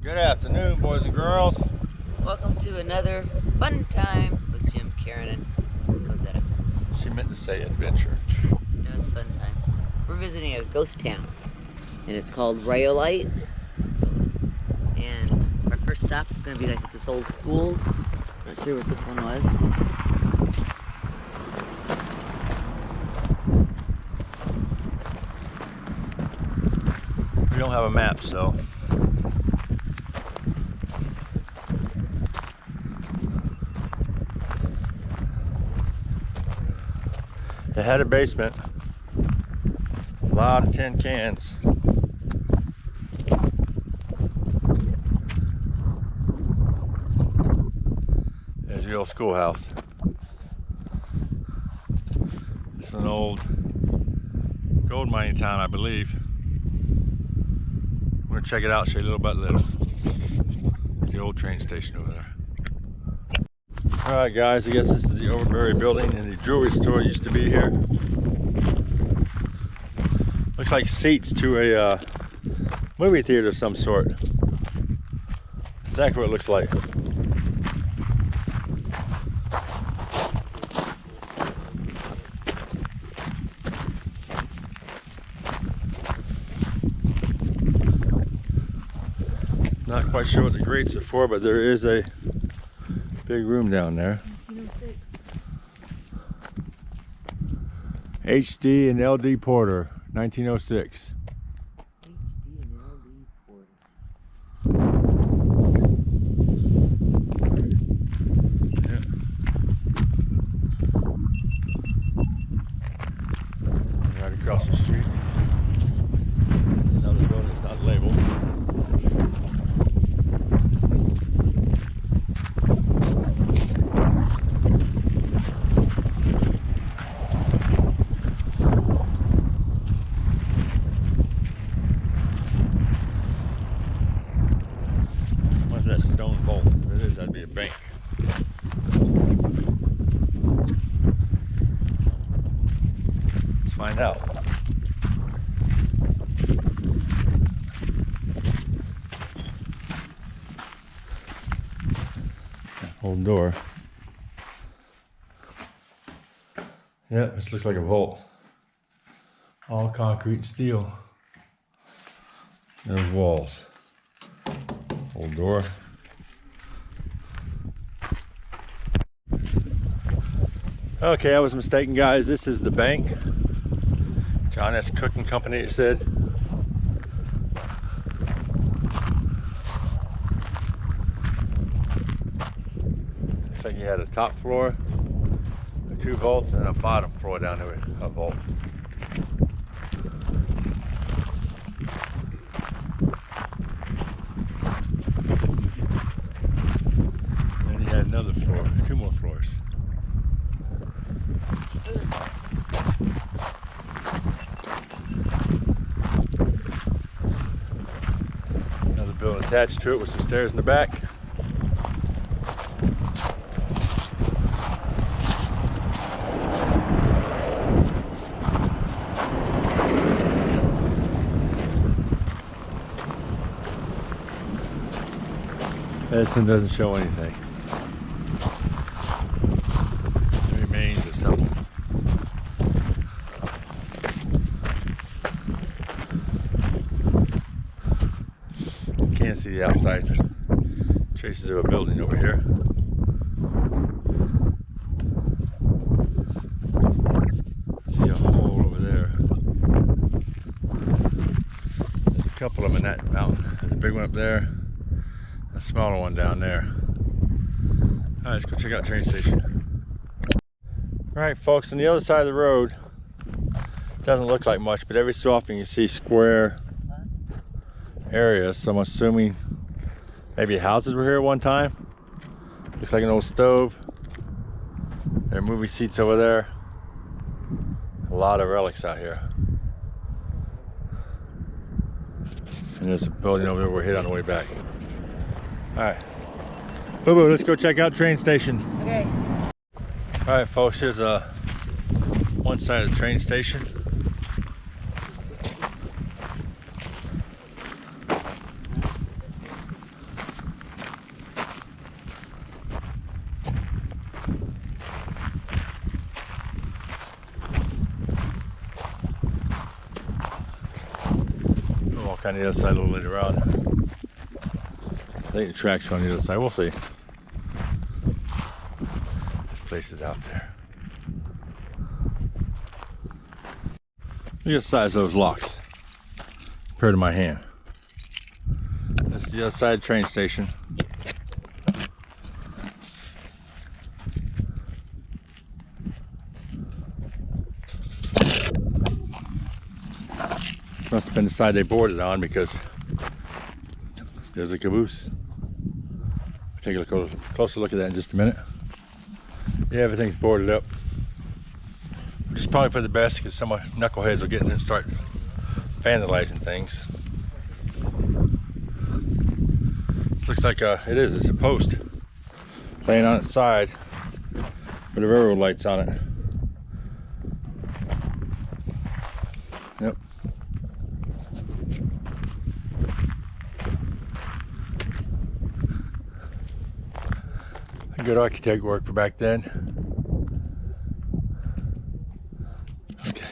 Good afternoon, boys and girls. Welcome to another fun time with Jim, Karen, and Cosetta. She meant to say adventure. No, it's fun time. We're visiting a ghost town, and it's called Rhyolite. And our first stop is going to be like at this old school. Not sure what this one was. We don't have a map, so it had a basement, a lot of tin cans. There's the old schoolhouse. It's an old gold mining town, I believe. I'm gonna check it out, show you a little bit later. There's the old train station over there. Alright guys, I guess this is the Overbury building and the jewelry store used to be here. Looks like seats to a movie theater of some sort. Exactly what it looks like. Not quite sure what the grates are for, but there is a big room down there. 1906. HD and LD Porter, 1906. HD and LD Porter. Yeah. Right across the street. Another building that's not labeled. That stone vault. If it is, that'd be a bank. Let's find out. Old door. Yep, this looks like a vault. All concrete and steel. There's walls. Old door. Okay, I was mistaken, guys. This is the bank. John S. Cooking Company, it said. Looks like he had a top floor, 2 vaults, and a bottom floor down there, a vault. Then he had another floor, 2 more floors. Another building attached to it with some stairs in the back. This one doesn't show anything. The remains of something. Can't see the outside traces of a building over here. See a hole over there. There's a couple of them in that mountain. There's a big one up there, a smaller one down there. Alright, let's go check out the train station. Alright folks, on the other side of the road, doesn't look like much, but every so often you see square areas, so I'm assuming maybe houses were here at one time. Looks like an old stove. There are movie seats over there. A lot of relics out here. And there's a building over there we're hit on the way back. Alright. Boo boo, let's go check out train station. Okay. Alright folks, here's one side of the train station. try the other side a little later on. I think the tracks are on the other side. We'll see. There's places out there. Look at the size of those locks compared to my hand. This is the other side train station. This must have been the side they boarded on because there's a caboose. Take a closer look at that in just a minute. Yeah, everything's boarded up. Which is probably for the best because some knuckleheads will get in there and start vandalizing things. This looks like it's a post laying on its side with the railroad lights on it. Yep. Good architect work for back then. Okay.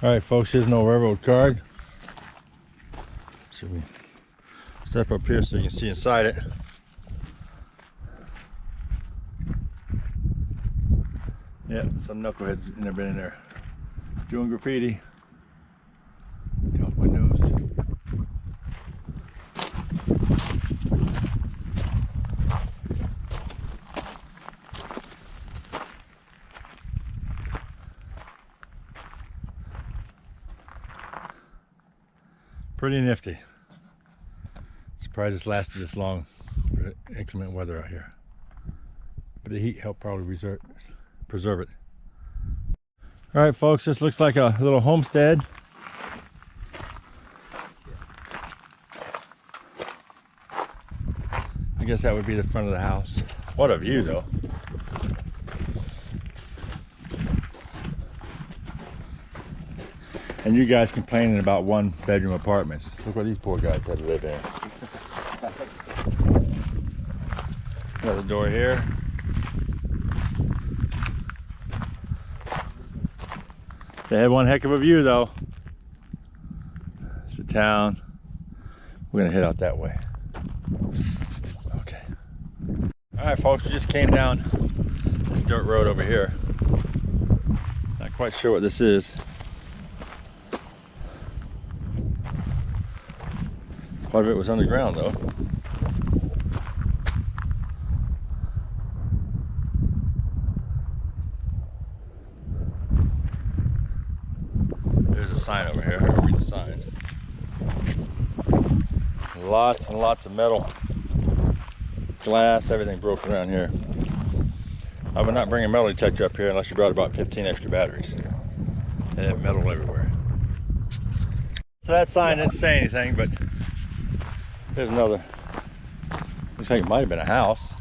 Alright folks, here's no railroad card. So we step up here so you can see inside it. Yeah, some knuckleheads never been in there doing graffiti. Down windows. Pretty nifty. Surprised it's lasted this long with inclement weather out here. But the heat helped probably preserve it. Alright folks, this looks like a little homestead. I guess that would be the front of the house. What a view though. And you guys complaining about 1-bedroom apartments. Look what these poor guys had to live in. Another door here. They had one heck of a view though. It's the town. We're gonna head out that way. Okay. Alright folks, we just came down this dirt road over here. Not quite sure what this is. Part of it was underground though. There's a sign over here. I'll read the sign. Lots and lots of metal, glass, everything broken around here. I would not bring a metal detector up here unless you brought about 15 extra batteries. They have metal everywhere. So that sign didn't say anything, but there's another. Looks like it might have been a house.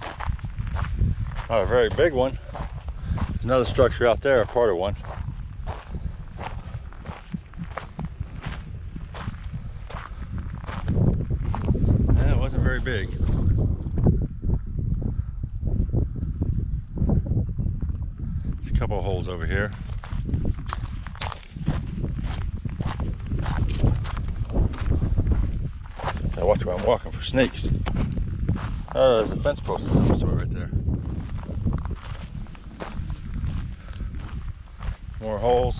Not a very big one. There's another structure out there, a part of one. Yeah, it wasn't very big. There's a couple of holes over here. Gotta watch where I'm walking for snakes. There's a fence post somewhere right there. More holes.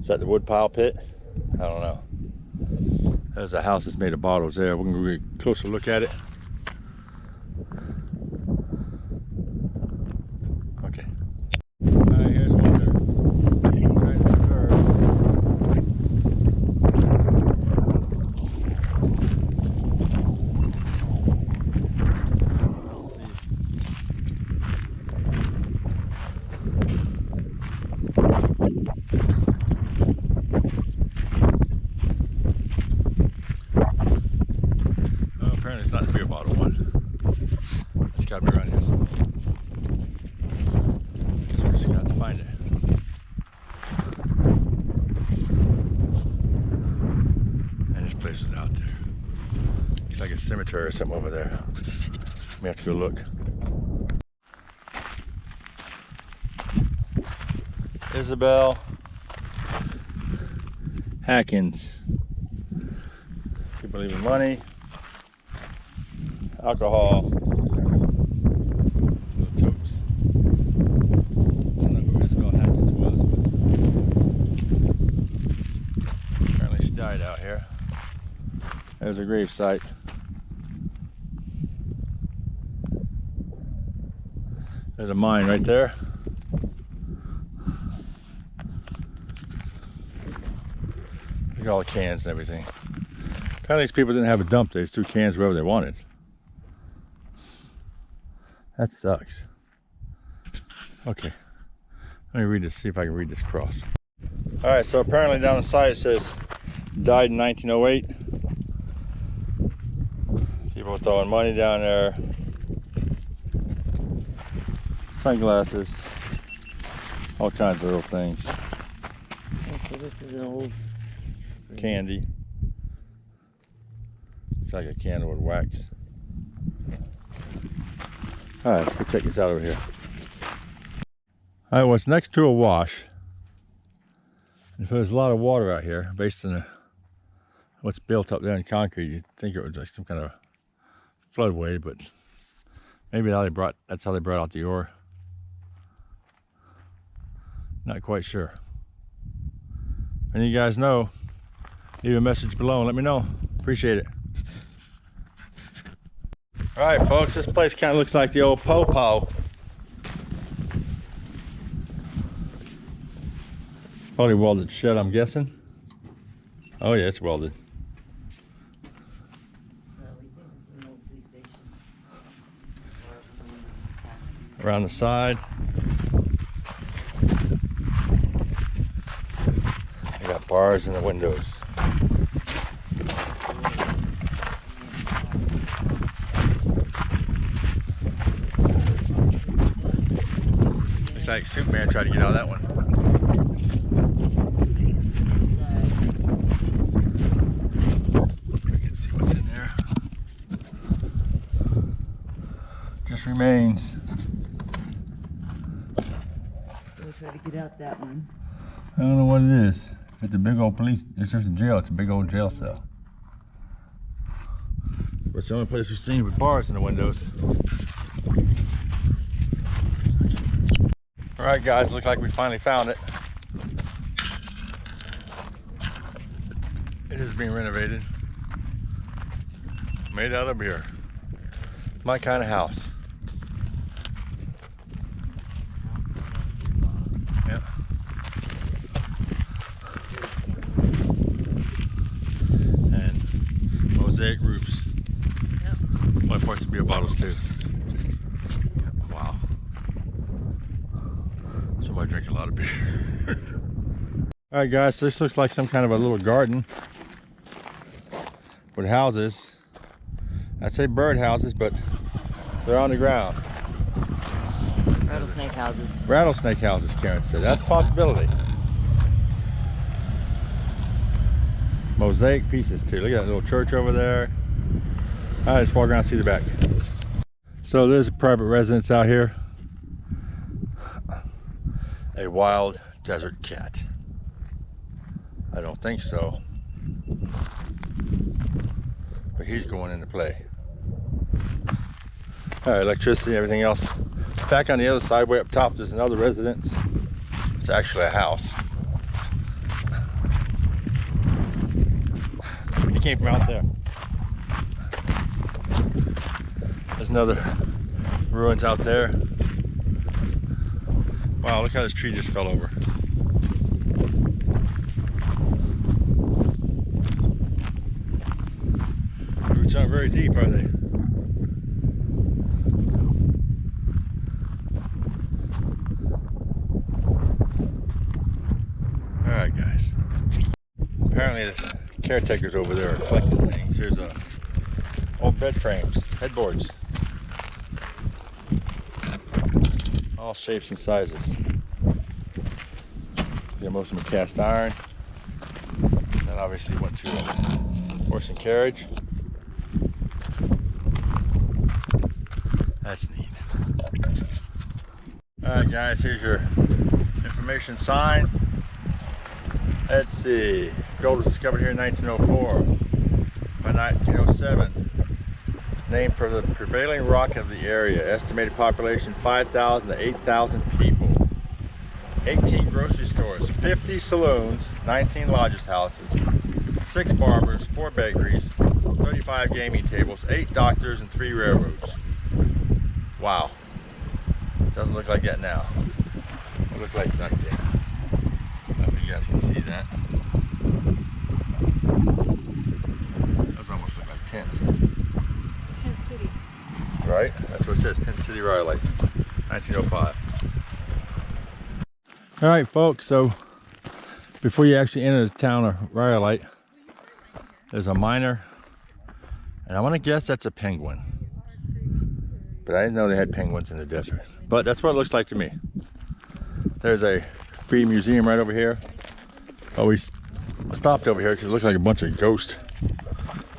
Is that the wood pile pit? I don't know. There's a house that's made of bottles there. We're gonna get a closer look at it. Okay. Alright, here's one there. Trying to curve. Oh, apparently it's not the beer bottle one. It's got to be around here somewhere. Guess we're just gonna have to find it. And this place is out there. It's like a cemetery or something over there. We have to go look. Isabel Hackins. People leaving money, alcohol, little totes. I don't know who Isabel Hackins was, but apparently she died out here. There's a grave site. There's a mine right there. Look at all the cans and everything. Apparently these people didn't have a dump. They just threw cans wherever they wanted. That sucks. Okay. Let me read this, see if I can read this cross. Alright, so apparently down the side it says died in 1908. People throwing money down there. Sunglasses. All kinds of little things. Oh, so this is an old Candy. Looks like a candle with wax. Alright, let's go check this out over here. Alright, well, it's next to a wash. And so there's a lot of water out here based on what's built up there in concrete. You'd think it was like some kind of floodway, but maybe that's how they brought out the ore. Not quite sure. And you guys know, leave a message below and let me know. Appreciate it. Alright folks, this place kind of looks like the old Po-Po. Probably welded shut, I'm guessing. Oh yeah, it's welded. So we think this is an old police station. Around the side. They got bars in the windows. Looks like Superman tried to get out of that one. We can see what's in there. Just remains. We'll try to get out that one. I don't know what it is. If it's a big old police, it's just a jail. It's a big old jail cell. But it's the only place we've seen with bars in the windows. Alright guys, look like we finally found it. It is being renovated. Made out of beer. My kind of house. Yep. And mosaic roofs. Yep. My parts of beer bottles too. Wow. Somebody drink a lot of beer. Alright guys, so this looks like some kind of a little garden with houses. I'd say bird houses, but they're on the ground. Rattlesnake houses. Rattlesnake houses, Karen said. That's a possibility. Mosaic pieces too. Look at that little church over there. Alright, let's walk around and see the back. So there's a private residence out here. A wild desert cat. I don't think so. But he's going into play. Alright, electricity, everything else. Back on the other side, way up top, there's another residence. It's actually a house. He came from out there. There's another ruins out there. Wow, look how this tree just fell over. Roots aren't very deep, are they? Alright guys. Apparently the caretakers over there are collecting things. Here's old bed frames, headboards. All shapes and sizes. Yeah, most of them are cast iron. That obviously went to horse and carriage. That's neat. Alright guys, here's your Information sign. Let's see. Gold was discovered here in 1904. By 1907. Named for the prevailing rock of the area. Estimated population 5,000 to 8,000 people. 18 grocery stores, 50 saloons, 19 lodgers houses, 6 barbers, 4 bakeries, 35 gaming tables, 8 doctors, and 3 railroads. Wow. Doesn't look like that now. It looked like that then. I don't know if you guys can see that. Those almost look like tents. It's Tent City. Right? That's what it says, Tent City Rhyolite, 1905. Alright folks, so before you actually enter the town of Rhyolite, there's a miner, and I want to guess that's a penguin. But I didn't know they had penguins in the desert. But that's what it looks like to me. There's a free museum right over here. Oh, we stopped over here because it looks like a bunch of ghosts.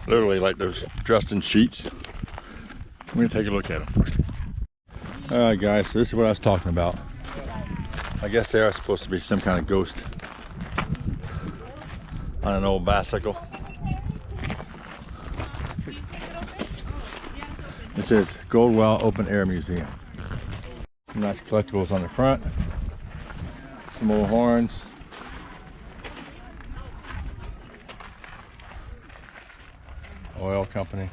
Literally like those dressed in sheets. I'm going to take a look at them. Alright guys, so this is what I was talking about. I guess they are supposed to be some kind of ghost on an old bicycle. It says Goldwell Open Air Museum. Some nice collectibles on the front. Some old horns. Oil company.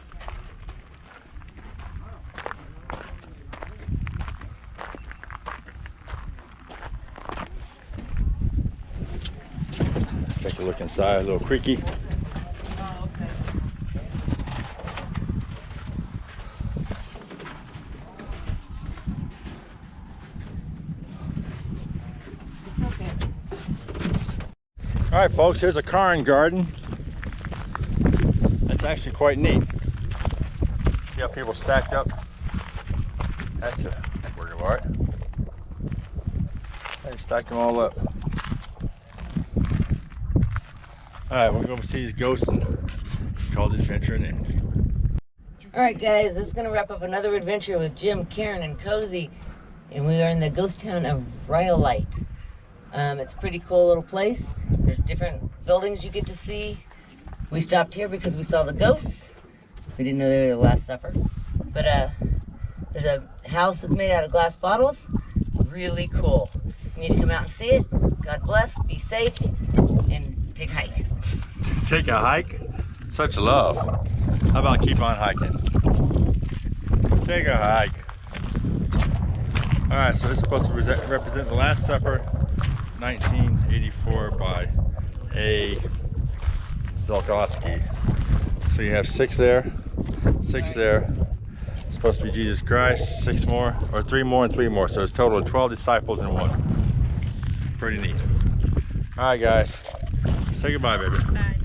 Let's take a look inside, a little creaky. Alright folks, here's a cairn garden. That's actually quite neat. See how people stacked up? That's a work of art. They stacked them all up. Alright, we're going to see these ghosts and call the adventure an end. Alright guys, this is going to wrap up another adventure with Jim, Karen, and Cozy. And we are in the ghost town of Rhyolite. It's a pretty cool little place. There's different buildings you get to see. We stopped here because we saw the ghosts. We didn't know they were the Last Supper. But there's a house that's made out of glass bottles. Really cool. You need to come out and see it. God bless, be safe, and take a hike. Take a hike? Such love. How about keep on hiking? Take a hike. Alright, so this is supposed to represent the Last Supper, 1984 by A. Zolkowski. So you have 6 there, 6 there. It's supposed to be Jesus Christ, 6 more, or 3 more and 3 more. So it's a total of 12 disciples in one. Pretty neat. Alright guys, say goodbye baby. Bye.